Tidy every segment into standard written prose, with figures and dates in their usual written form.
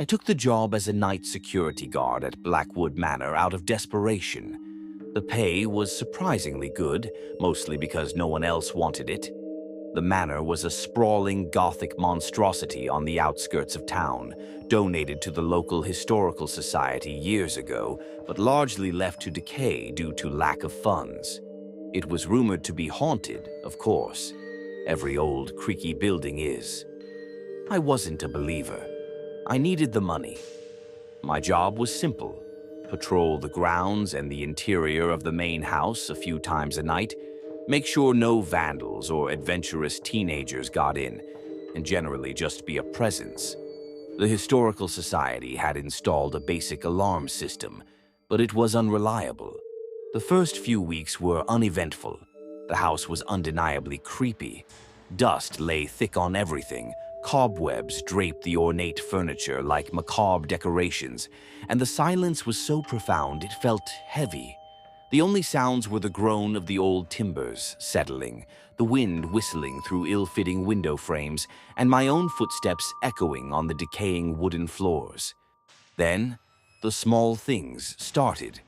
I took the job as a night security guard at Blackwood Manor out of desperation. The pay was surprisingly good, mostly because no one else wanted it. The manor was a sprawling Gothic monstrosity on the outskirts of town, donated to the local historical society years ago, but largely left to decay due to lack of funds. It was rumored to be haunted, of course. Every old, creaky building is. I wasn't a believer. I needed the money. My job was simple: patrol the grounds and the interior of the main house a few times a night, make sure no vandals or adventurous teenagers got in, and generally just be a presence. The Historical Society had installed a basic alarm system, but it was unreliable. The first few weeks were uneventful. The house was undeniably creepy. Dust lay thick on everything, cobwebs draped the ornate furniture like macabre decorations, and the silence was so profound it felt heavy. The only sounds were the groan of the old timbers settling, the wind whistling through ill-fitting window frames, and my own footsteps echoing on the decaying wooden floors. Then, the small things started.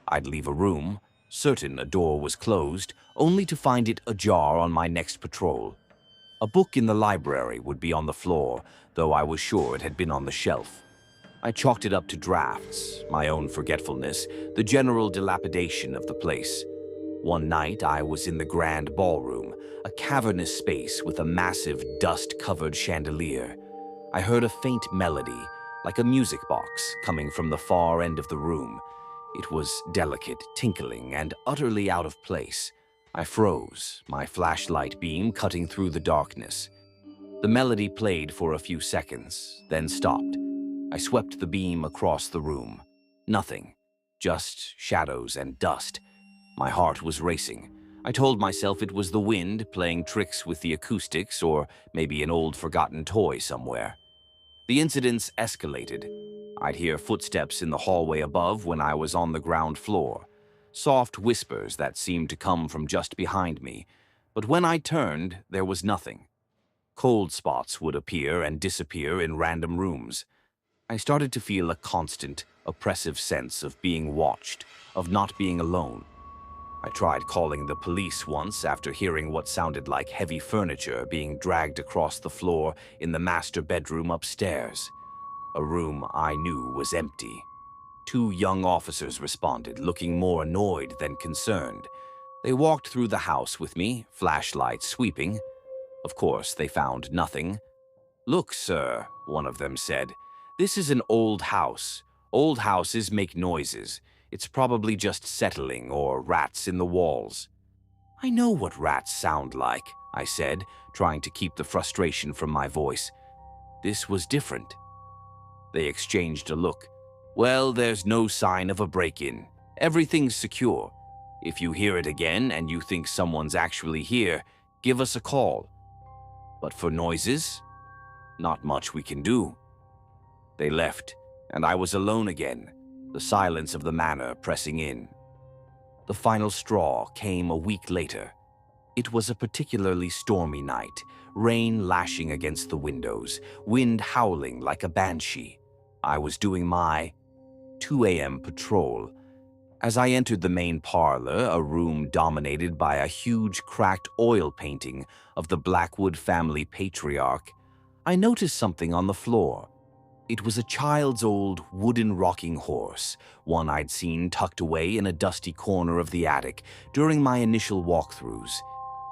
I'd leave a room, certain a door was closed, only to find it ajar on my next patrol. A book in the library would be on the floor, though I was sure it had been on the shelf. I chalked it up to drafts, my own forgetfulness, the general dilapidation of the place. One night I was in the grand ballroom, a cavernous space with a massive dust-covered chandelier. I heard a faint melody, like a music box, coming from the far end of the room. It was delicate, tinkling, and utterly out of place. I froze, my flashlight beam cutting through the darkness. The melody played for a few seconds, then stopped. I swept the beam across the room. Nothing, just shadows and dust. My heart was racing. I told myself it was the wind playing tricks with the acoustics, or maybe an old forgotten toy somewhere. The incidents escalated. I'd hear footsteps in the hallway above when I was on the ground floor. Soft whispers that seemed to come from just behind me. But when I turned, there was nothing. Cold spots would appear and disappear in random rooms. I started to feel a constant, oppressive sense of being watched, of not being alone. I tried calling the police once after hearing what sounded like heavy furniture being dragged across the floor in the master bedroom upstairs. A room I knew was empty. 2 young officers responded, looking more annoyed than concerned. They walked through the house with me, flashlights sweeping. Of course, they found nothing. "Look, sir," one of them said. "This is an old house. Old houses make noises. It's probably just settling or rats in the walls." "I know what rats sound like," I said, trying to keep the frustration from my voice. This was different. They exchanged a look. "Well, there's no sign of a break-in. Everything's secure. If you hear it again and you think someone's actually here, give us a call. But for noises, not much we can do." They left, and I was alone again, the silence of the manor pressing in. The final straw came a week later. It was a particularly stormy night, rain lashing against the windows, wind howling like a banshee. I was doing my 2 a.m. patrol. As I entered the main parlor, a room dominated by a huge cracked oil painting of the Blackwood family patriarch, I noticed something on the floor. It was a child's old wooden rocking horse, one I'd seen tucked away in a dusty corner of the attic during my initial walkthroughs.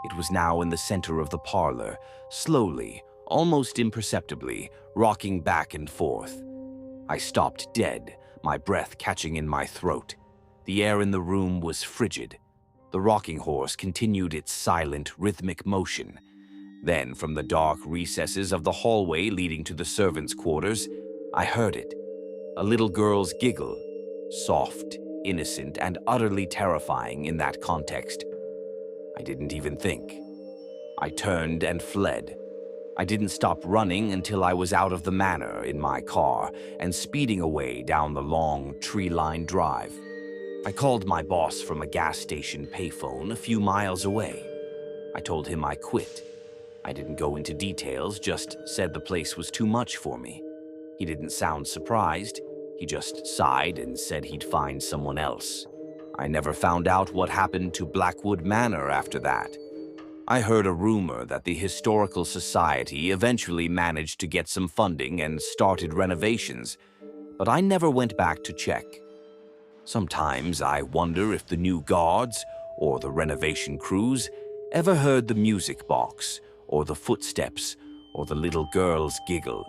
It was now in the center of the parlor, slowly, almost imperceptibly, rocking back and forth. I stopped dead, my breath catching in my throat. The air in the room was frigid. The rocking horse continued its silent, rhythmic motion. Then, from the dark recesses of the hallway leading to the servants' quarters, I heard it. A little girl's giggle, soft, innocent, and utterly terrifying in that context. I didn't even think. I turned and fled. I didn't stop running until I was out of the manor in my car and speeding away down the long, tree-lined drive. I called my boss from a gas station payphone a few miles away. I told him I quit. I didn't go into details, just said the place was too much for me. He didn't sound surprised. He just sighed and said he'd find someone else. I never found out what happened to Blackwood Manor after that. I heard a rumor that the Historical Society eventually managed to get some funding and started renovations, but I never went back to check. Sometimes I wonder if the new guards or the renovation crews ever heard the music box or the footsteps or the little girl's giggle.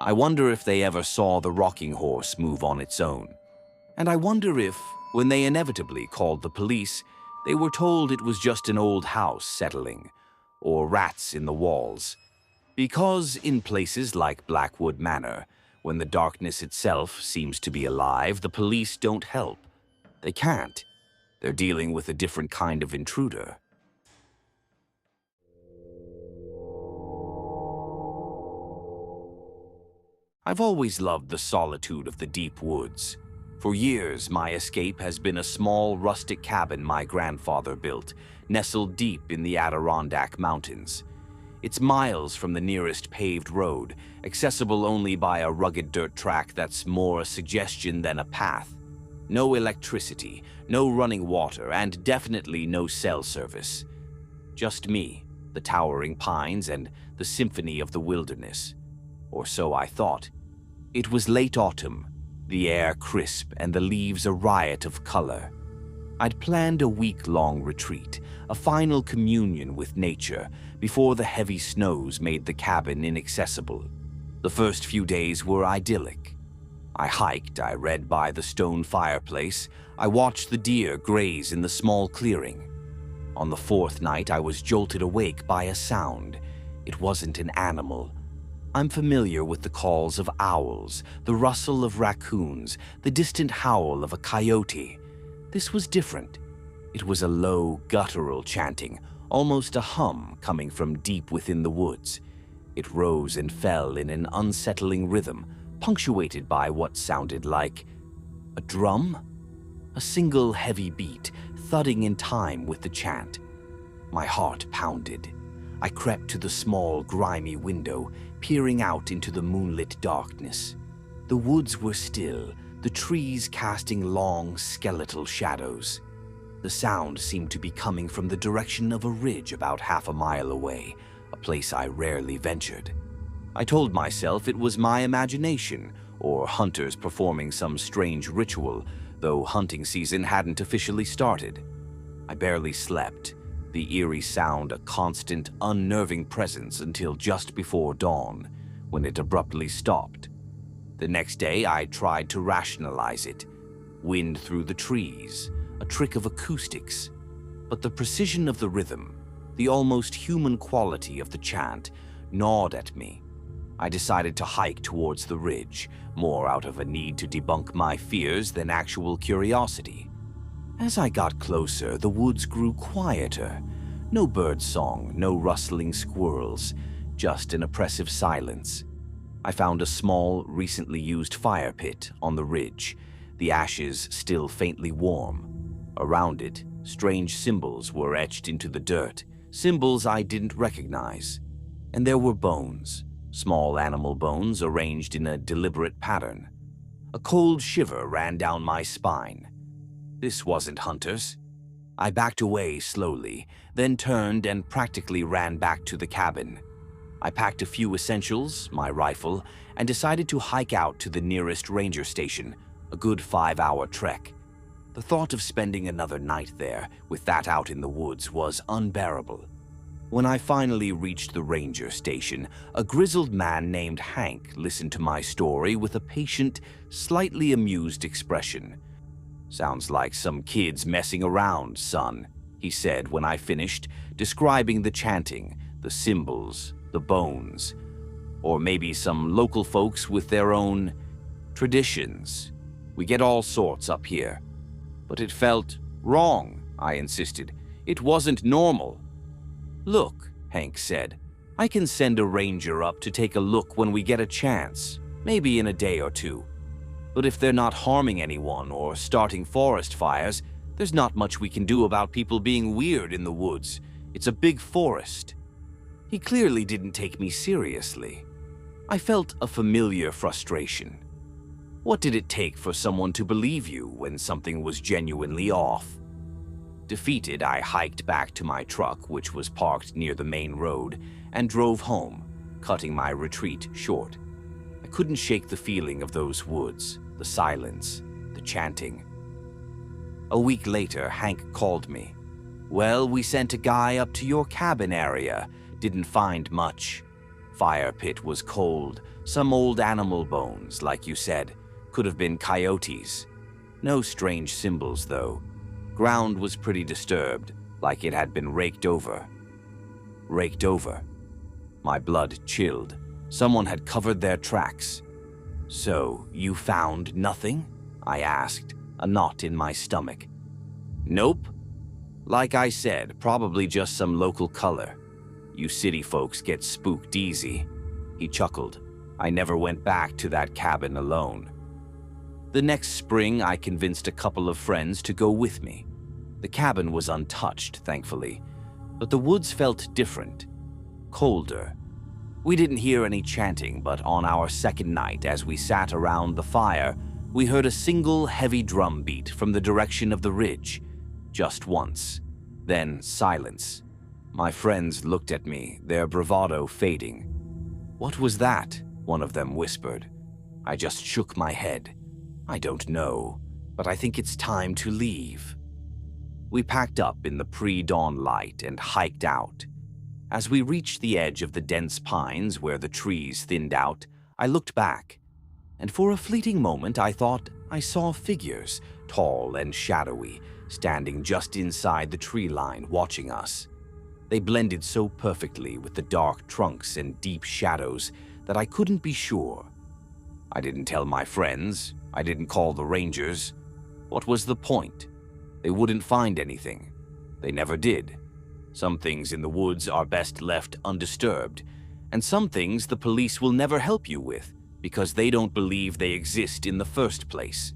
I wonder if they ever saw the rocking horse move on its own. And I wonder if, when they inevitably called the police, they were told it was just an old house settling, or rats in the walls. Because in places like Blackwood Manor, when the darkness itself seems to be alive, the police don't help. They can't. They're dealing with a different kind of intruder. I've always loved the solitude of the deep woods. For years, my escape has been a small rustic cabin my grandfather built, nestled deep in the Adirondack Mountains. It's miles from the nearest paved road, accessible only by a rugged dirt track that's more a suggestion than a path. No electricity, no running water, and definitely no cell service. Just me, the towering pines, and the symphony of the wilderness. Or so I thought. It was late autumn, the air crisp and the leaves a riot of color. I'd planned a week-long retreat, a final communion with nature, before the heavy snows made the cabin inaccessible. The first few days were idyllic. I hiked, I read by the stone fireplace, I watched the deer graze in the small clearing. On the fourth night, I was jolted awake by a sound. It wasn't an animal. I'm familiar with the calls of owls, the rustle of raccoons, the distant howl of a coyote. This was different. It was a low, guttural chanting, almost a hum coming from deep within the woods. It rose and fell in an unsettling rhythm, punctuated by what sounded like a drum? A single heavy beat, thudding in time with the chant. My heart pounded. I crept to the small, grimy window, peering out into the moonlit darkness. The woods were still, the trees casting long, skeletal shadows. The sound seemed to be coming from the direction of a ridge about half a mile away, a place I rarely ventured. I told myself it was my imagination, or hunters performing some strange ritual, though hunting season hadn't officially started. I barely slept, the eerie sound a constant, unnerving presence until just before dawn, when it abruptly stopped. The next day, I tried to rationalize it. Wind through the trees, a trick of acoustics. But the precision of the rhythm, the almost human quality of the chant, gnawed at me. I decided to hike towards the ridge, more out of a need to debunk my fears than actual curiosity. As I got closer, the woods grew quieter. No birdsong, no rustling squirrels, just an oppressive silence. I found a small, recently used fire pit on the ridge, the ashes still faintly warm. Around it, strange symbols were etched into the dirt, symbols I didn't recognize. And there were bones, small animal bones arranged in a deliberate pattern. A cold shiver ran down my spine. This wasn't hunters. I backed away slowly, then turned and practically ran back to the cabin. I packed a few essentials, my rifle, and decided to hike out to the nearest ranger station, a good 5-hour trek. The thought of spending another night there, with that out in the woods, was unbearable. When I finally reached the ranger station, a grizzled man named Hank listened to my story with a patient, slightly amused expression. "Sounds like some kids messing around, son," he said when I finished, describing the chanting, the symbols, the bones. Or maybe some local folks with their own traditions. We get all sorts up here. But it felt wrong, I insisted. It wasn't normal. "Look," Hank said, "I can send a ranger up to take a look when we get a chance, maybe in a day or two. But if they're not harming anyone or starting forest fires, there's not much we can do about people being weird in the woods. It's a big forest." He clearly didn't take me seriously. I felt a familiar frustration. What did it take for someone to believe you when something was genuinely off? Defeated, I hiked back to my truck, which was parked near the main road, and drove home, cutting my retreat short. I couldn't shake the feeling of those woods, the silence, the chanting. A week later, Hank called me. "Well, we sent a guy up to your cabin area. Didn't find much. Fire pit was cold. Some old animal bones, like you said. Could have been coyotes. No strange symbols, though. Ground was pretty disturbed, like it had been raked over." Raked over. My blood chilled. Someone had covered their tracks. "So, you found nothing?" I asked, a knot in my stomach. "Nope. Like I said, probably just some local color. You city folks get spooked easy." He chuckled. I never went back to that cabin alone. The next spring, I convinced a couple of friends to go with me. The cabin was untouched, thankfully, but the woods felt different, colder. We didn't hear any chanting, but on our second night, as we sat around the fire, we heard a single heavy drum beat from the direction of the ridge. Just once. Then silence. My friends looked at me, their bravado fading. "What was that?" one of them whispered. I just shook my head. "I don't know, but I think it's time to leave." We packed up in the pre-dawn light and hiked out. As we reached the edge of the dense pines where the trees thinned out, I looked back, and for a fleeting moment I thought I saw figures, tall and shadowy, standing just inside the tree line watching us. They blended so perfectly with the dark trunks and deep shadows that I couldn't be sure. I didn't tell my friends. I didn't call the rangers. What was the point? They wouldn't find anything. They never did. Some things in the woods are best left undisturbed, and some things the police will never help you with because they don't believe they exist in the first place.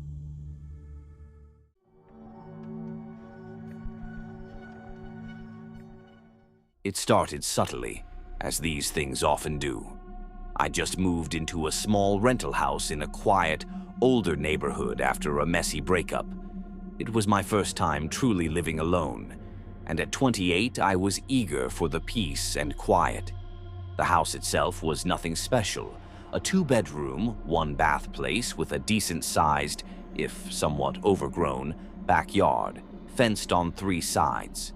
It started subtly, as these things often do. I just moved into a small rental house in a quiet, older neighborhood after a messy breakup. It was my first time truly living alone, and at 28 I was eager for the peace and quiet. The house itself was nothing special, a 2-bedroom, 1-bath place with a decent-sized, if somewhat overgrown, backyard, fenced on 3 sides.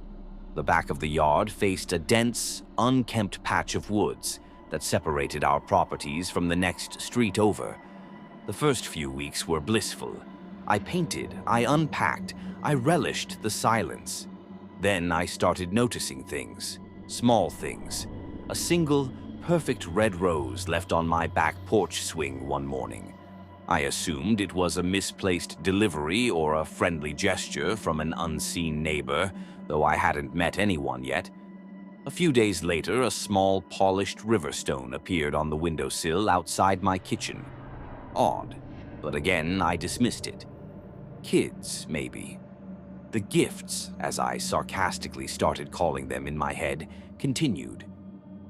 The back of the yard faced a dense, unkempt patch of woods that separated our properties from the next street over. The first few weeks were blissful. I painted, I unpacked, I relished the silence. Then I started noticing things, small things. A single, perfect red rose left on my back porch swing one morning. I assumed it was a misplaced delivery or a friendly gesture from an unseen neighbor, though I hadn't met anyone yet. A few days later, a small polished river stone appeared on the windowsill outside my kitchen. Odd, but again I dismissed it. Kids, maybe. The gifts, as I sarcastically started calling them in my head, continued.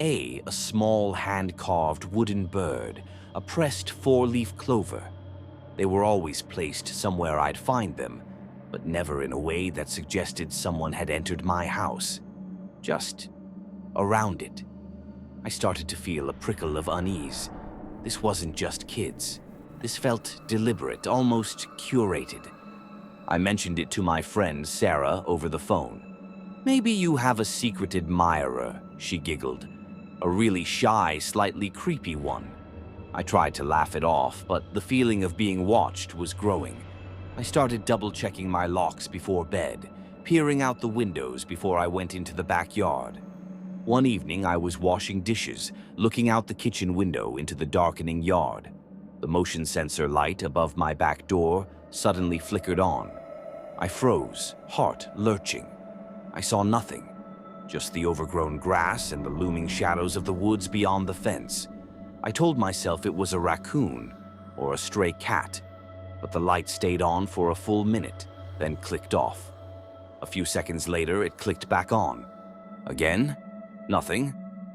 A small hand-carved wooden bird, a pressed 4-leaf clover. They were always placed somewhere I'd find them, but never in a way that suggested someone had entered my house. Just around it. I started to feel a prickle of unease. This wasn't just kids. This felt deliberate, almost curated. I mentioned it to my friend Sarah over the phone. "Maybe you have a secret admirer," she giggled. "A really shy, slightly creepy one." I tried to laugh it off, but the feeling of being watched was growing. I started double-checking my locks before bed, peering out the windows before I went into the backyard. One evening, I was washing dishes, looking out the kitchen window into the darkening yard. The motion sensor light above my back door suddenly flickered on. I froze, heart lurching. I saw nothing, just the overgrown grass and the looming shadows of the woods beyond the fence. I told myself it was a raccoon or a stray cat, but the light stayed on for a full minute, then clicked off. A few seconds later, it clicked back on. Again? Nothing.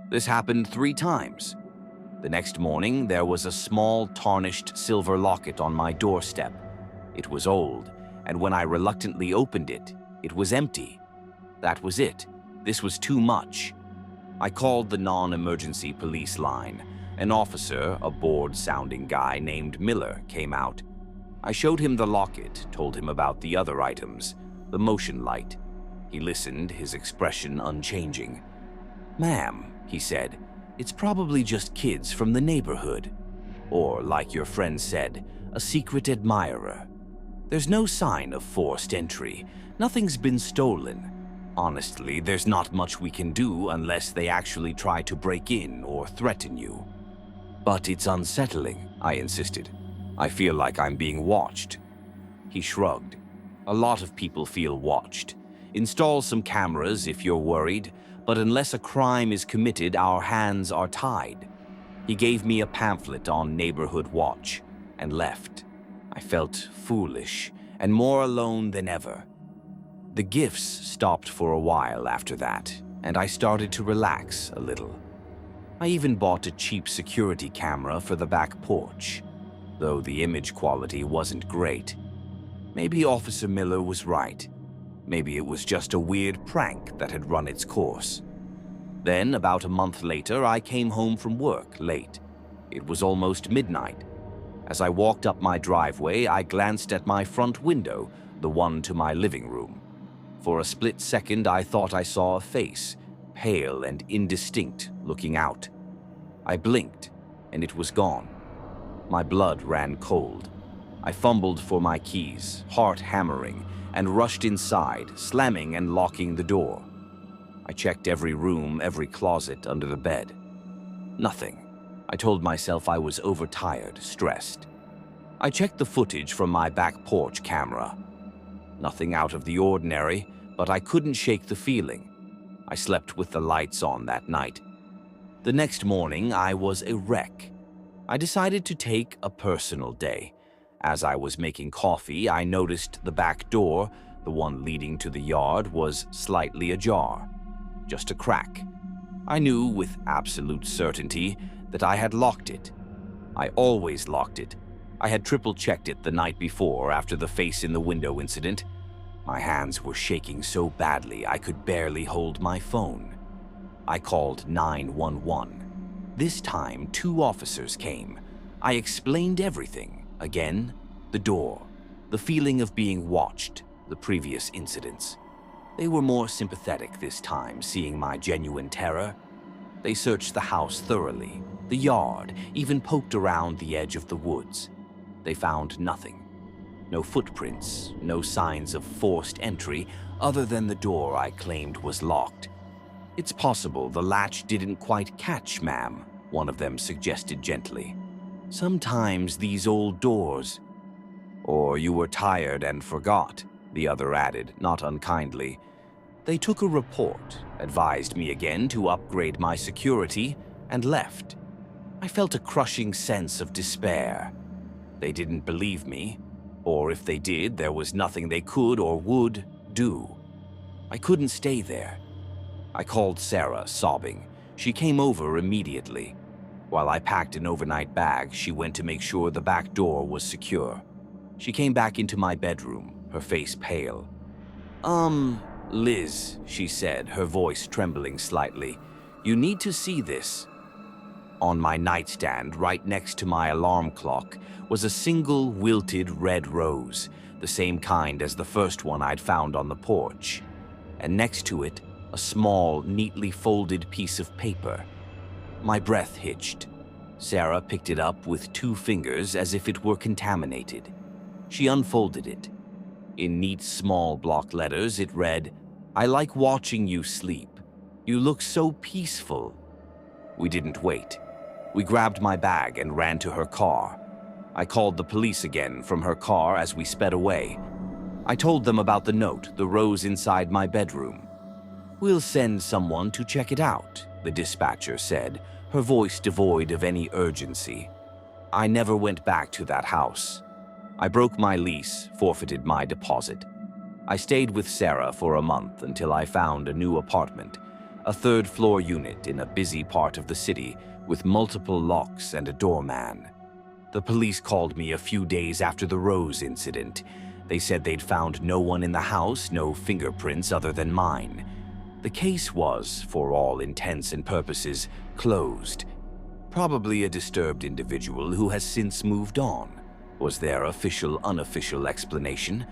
This happened 3 times. The next morning, there was a small, tarnished silver locket on my doorstep. It was old, and when I reluctantly opened it, it was empty. That was it. This was too much. I called the non-emergency police line. An officer, a bored-sounding guy named Miller, came out. I showed him the locket, told him about the other items, the motion light. He listened, his expression unchanging. "Ma'am," he said, "it's probably just kids from the neighborhood. Or, like your friend said, a secret admirer. There's no sign of forced entry. Nothing's been stolen. Honestly, there's not much we can do unless they actually try to break in or threaten you." "But it's unsettling," I insisted. "I feel like I'm being watched." He shrugged. "A lot of people feel watched. Install some cameras if you're worried, but unless a crime is committed, our hands are tied." He gave me a pamphlet on neighborhood watch and left. I felt foolish and more alone than ever. The gifts stopped for a while after that, and I started to relax a little. I even bought a cheap security camera for the back porch, though the image quality wasn't great. Maybe Officer Miller was right. Maybe it was just a weird prank that had run its course. Then, about a month later, I came home from work late. It was almost midnight. As I walked up my driveway, I glanced at my front window, the one to my living room. For a split second, I thought I saw a face, pale and indistinct, looking out. I blinked, and it was gone. My blood ran cold. I fumbled for my keys, heart hammering, and rushed inside, slamming and locking the door. I checked every room, every closet, under the bed. Nothing. I told myself I was overtired, stressed. I checked the footage from my back porch camera. Nothing out of the ordinary, but I couldn't shake the feeling. I slept with the lights on that night. The next morning, I was a wreck. I decided to take a personal day. As I was making coffee, I noticed the back door, the one leading to the yard, was slightly ajar. Just a crack. I knew with absolute certainty that I had locked it. I always locked it. I had triple-checked it the night before after the face in the window incident. My hands were shaking so badly I could barely hold my phone. I called 911. This time, 2 officers came. I explained everything. Again, the door, the feeling of being watched, the previous incidents. They were more sympathetic this time, seeing my genuine terror. They searched the house thoroughly, the yard, even poked around the edge of the woods. They found nothing. No footprints, no signs of forced entry, other than the door I claimed was locked. "It's possible the latch didn't quite catch, ma'am," one of them suggested gently. "Sometimes these old doors—" "Or you were tired and forgot," the other added, not unkindly. They took a report, advised me again to upgrade my security, and left. I felt a crushing sense of despair. They didn't believe me, or if they did, there was nothing they could or would do. I couldn't stay there. I called Sarah, sobbing. She came over immediately. While I packed an overnight bag, she went to make sure the back door was secure. She came back into my bedroom, her face pale. Liz," she said, her voice trembling slightly, "you need to see this." On my nightstand, right next to my alarm clock, was a single wilted red rose, the same kind as the first one I'd found on the porch. And next to it, a small, neatly folded piece of paper. My breath hitched. Sarah picked it up with 2 fingers as if it were contaminated. She unfolded it. In neat, small block letters, it read, "I like watching you sleep. You look so peaceful." We didn't wait. We grabbed my bag and ran to her car. I called the police again from her car as we sped away. I told them about the note, the rose inside my bedroom. "We'll send someone to check it out," the dispatcher said, her voice devoid of any urgency. I never went back to that house. I broke my lease, forfeited my deposit. I stayed with Sarah for a month until I found a new apartment, a 3rd-floor unit in a busy part of the city with multiple locks and a doorman. The police called me a few days after the Rose incident. They said they'd found no one in the house, no fingerprints other than mine. The case was, for all intents and purposes, closed. Probably a disturbed individual who has since moved on, was their official, unofficial explanation.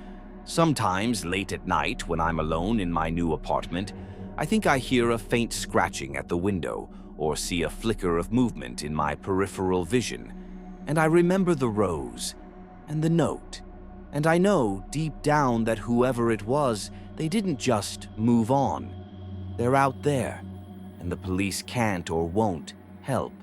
Sometimes, late at night, when I'm alone in my new apartment, I think I hear a faint scratching at the window or see a flicker of movement in my peripheral vision. And I remember the rose and the note. And I know deep down that whoever it was, they didn't just move on. They're out there, and the police can't or won't help.